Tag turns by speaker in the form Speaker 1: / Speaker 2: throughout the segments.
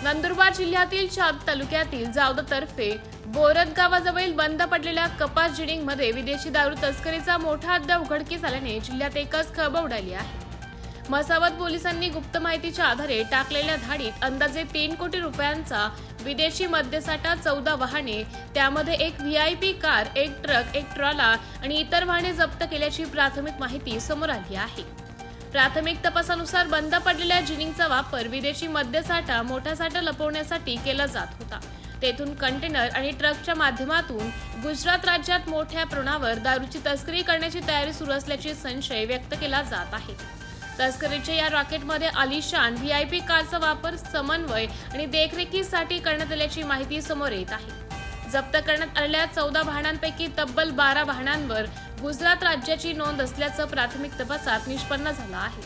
Speaker 1: नंदुरबार जिल्ह्यातील चाद तालुक्यातील जावदा तर्फे बोरद गावाजवळ बंद पडलेल्या कपास जिनिंगमध्ये विदेशी दारू तस्करीचा मोठा अड्डा उघडकीस आल्याने जिल्ह्यात एकच खळबळ उडाली आहे। मसावत पोलिसांनी गुप्त माहितीच्या आधारे टाकलेल्या धाडीत अंदाजे 3 कोटी रुपयांचा विदेशी मद्यसाठा, 14 वाहने, त्यामध्ये एक व्हीआयपी कार, एक ट्रक, एक ट्रॉला आणि इतर वाहने जप्त केल्याची प्राथमिक माहिती समोर आली आहे। प्राथमिक तपासानुसार बंद पडलेल्या जिनिंगचा वापर विदेशी मद्यसाठा, मोठा साठा लपवण्यासाठी केला जात होता। तेथून कंटेनर आणि ट्रकच्या माध्यमातून गुजरात राज्यात मोठ्या प्रमाणावर दारूची तस्करी करण्याची तयारी सुरू असल्याचे संशय व्यक्त केला जात आहे। तस्करीच्या या रॉकेटमध्ये आलिशान व्हीआयपी कारचा वापर, समन्वय आणि देखरेखीसाठी करण्यात आल्याची माहिती समोर येत आहे। जप्त करण्यात आलेल्या 14 वाहनांपैकी तब्बल 12 वाहनांवर गुजरात राज्याची नोंद असल्याचं प्राथमिक तपासात निष्पन्न झालं आहे।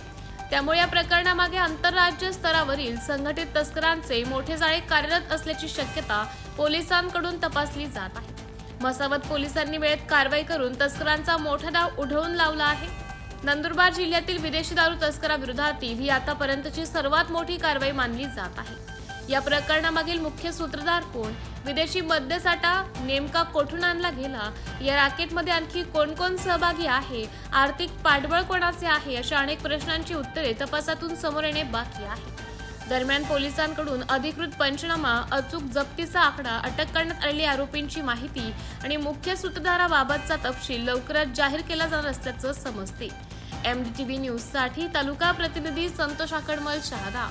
Speaker 1: त्यामुळे या प्रकरणामागे आंतरराज्य स्तरावरील संघटित तस्करांचे मोठे जाळे कार्यरत असल्याची शक्यता पोलिसांकडून तपासली जात आहे। मसावत पोलिसांनी वेळेत कारवाई करून तस्करांचा मोठा डाव उधळून लावला आहे। नंदुरबार जिल्ह्यातील विदेशी दारू तस्कराविरोधातील ही आतापर्यंतची सर्वात मोठी कारवाई मानली जात आहे। या प्रकरणामागील मुख्य सूत्रधार कोण, विदेशी मद्यसाठा नेमका कोठून आणला गेला, या रॅकेटमध्ये आणखी कोण कोण सहभागी आहे, आर्थिक पाठबळ कोणाचे आहे, अशा अनेक प्रश्नांची उत्तरे तपासातून समोर येणे बाकी आहे। दरम्यान पोलिसांकडून अधिकृत पंचनामा, अचूक जप्तीचा आकडा, अटक करण्यात आलेल्या आरोपींची माहिती आणि मुख्य सूत्रधाराबाबतचा तपशील लवकरच जाहीर केला जाणार असल्याचं समजते। MDTV न्यूज साठी तालुका प्रतिनिधी संतोष आकडमल, शहादा।